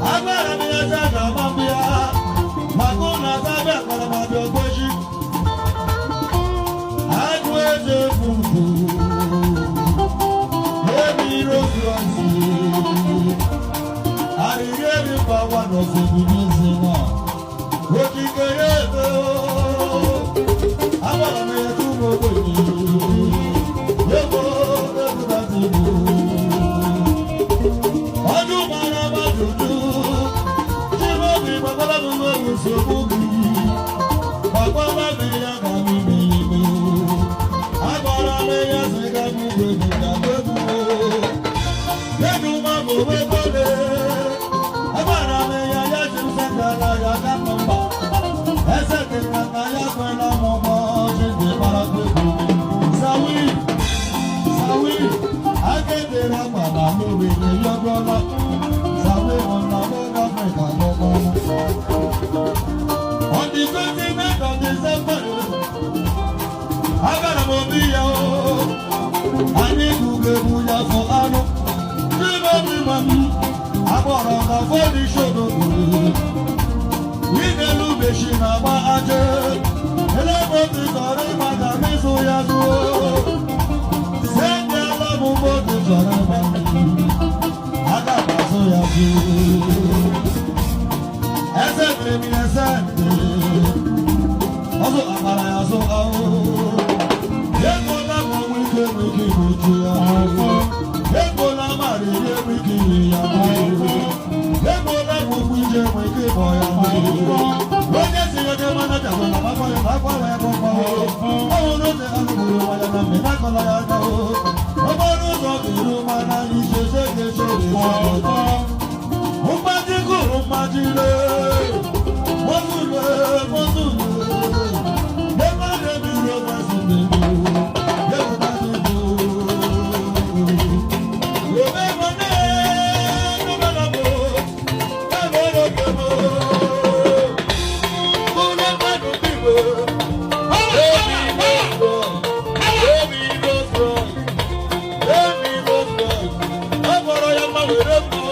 Agora minha jaga mambia, magona zabe para madio goji. Agweze fungu, emi rosi. Arigeri pawa no fubinizina, oji kerebe o. Agora minha tubo goji, yebo ebudatibu. Adu mara madudu. Sobugi, Papa Mabia, Gami, Abara Maya, Segamu, Gabu, Neduma, Bobole, Abara Maya, Yashim Sakala, Yakamamba, Esekana, Yakwana, Momo, Jinde Paraku, Sawi, I get the Ramana, Mobi, Yagona, Sawi on the Africa, on the 29th of December, I got a Mobi, I need to get Buya for Ano. I bought on the 40 show. We can do the Shinaba Aje. Hello, the Sorry, Madame Soyazo. Send the love of the Soraba. I got my Soyazo. Ese criminezante, oso amara oso ao. Yego na mwike mutia, yego na mari mwike ya. Yego na mwike mwike boya. Oye si yo te manda jago na baba ya baba. Oh no te anu wala na me na kola ya na o. Oboru so biru mana ni se. Umbajikuru majile, mozule, nema debiro mazindegu, yego mazibu. Ome mone, numanabo, kemo kemo. Mune manu bibo, Emi Rose, Aboro ya mawerebu.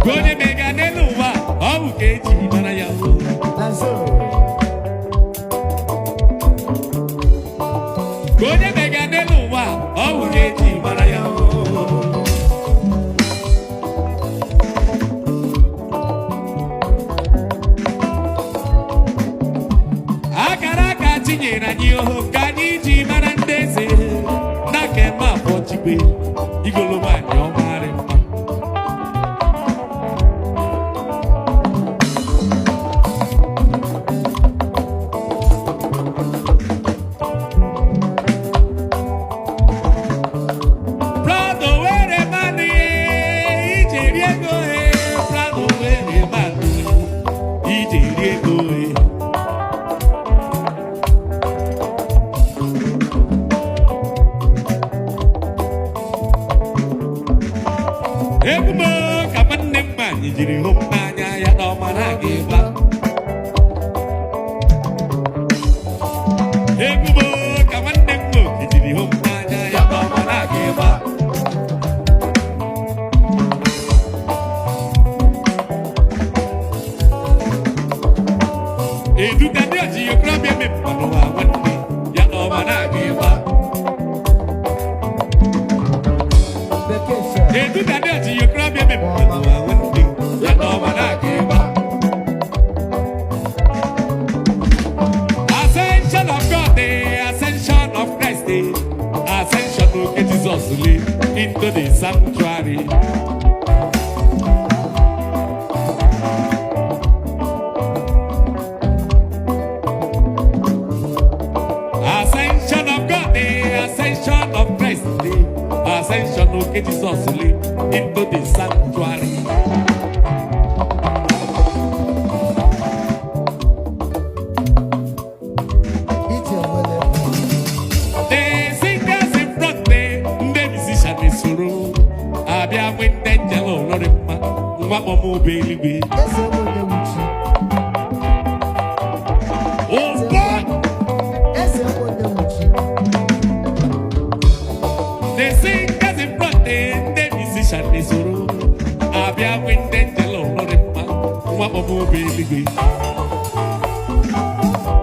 Gode mega neluwa, obu keji mana ya. Gode mega neluwa, obu keji mana ya. Ebumo ka nwanne m nwanyị jiri hụ m n'anya ya na ọma na-aga ịba. Ebumo ka nwanne m nwoke jiri hụ m n'anya ya na ọma na-aga ịba. Eduka ndị ọchị yokorobịa emepụta n'ụwa nwanne ya na ọma na-aga ịba. Eduka ndị ọchị yokorobịa emepụta n'ụwa nwanne ya na ọma na-aga ịba. Ascension of God, the ascension of Christ, the ascension of Jesus into the sanctuary. Ascension of God, the ascension of Christ, the ascension of Jesus into the sanctuary. The singers in front, the musicians in soro. Abia when the angel Lorima, Mobi. Oh God! The singers in front, the musicians in soro. Abia when the angel Lorima, Mobi.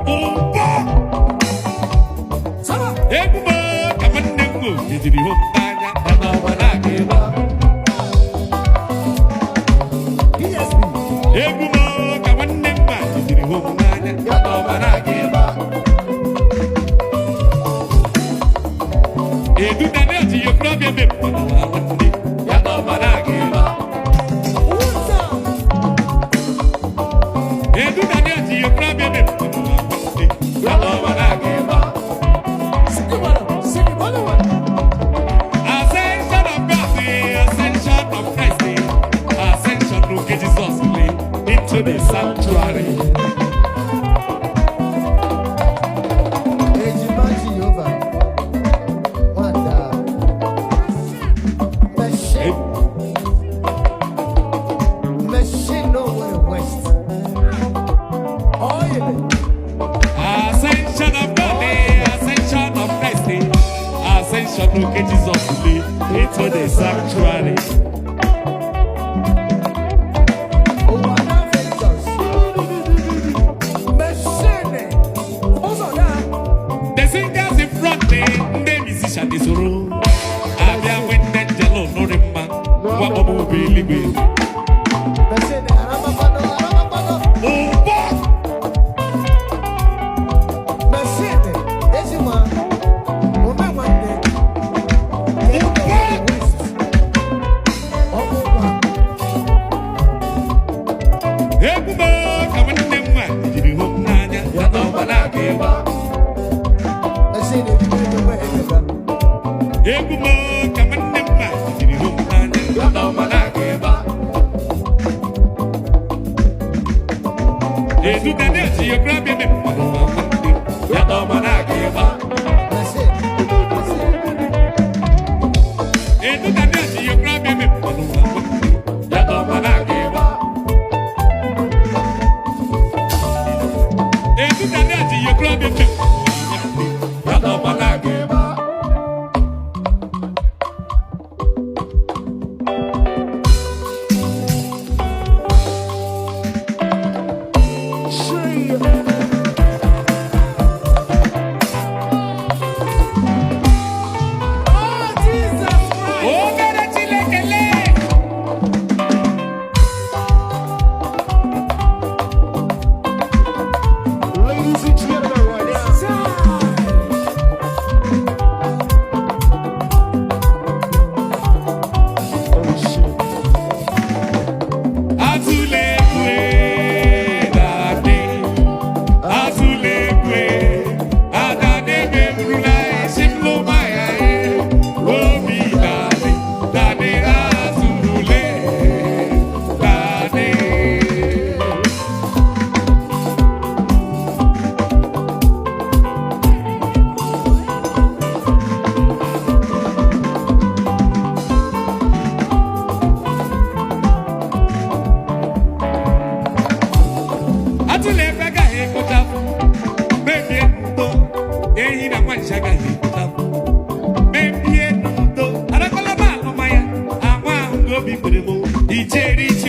Oh God! Ebumo ka nwanne m nwoke jiri hụ m n'anya ya na ọma na-aga ịba. Ebumo ka nwanne m nwanyị jiri hụ m n'anya ya na ọma na-aga ịba. Eduka ndị ọchị yokorobịa emepụta n'ụwa nwanne ya na ọma na-aga ịba. Eduka ndị ọchị yokorobịa emepụta n'ụwa nwanne ya na ọma na-aga ịba. Ascension of God, the ascension of Christ, the ascension of Jesus into the sanctuary. Ascension of God, the ascension of Christ, the ascension of Jesus into the sanctuary. The singers in front, the musicians in soro. Abia when the angel Lorima, Mobi. Oh God! Ebumo ka nwanne m nwanyị jiri hụ m n'anya ya na ọma na-aga ịba. Ebumo ka nwanne m nwanyị jiri hụ m n'anya ya na ọma na-aga ịba. Eduka ndị ọchị yokorobịa emepụta n'ụwa nwanne ya na ọma na-aga ịba. Eduka ndị ọchị yokorobịa emepụta n'ụwa nwanne ya na ọma na-aga ịba. Eduka ndị ọchị yokorobịa emepụta n'ụwa nwanne ya na ọma na-aga ịba. Oh, Mobi Perebo, Ijeri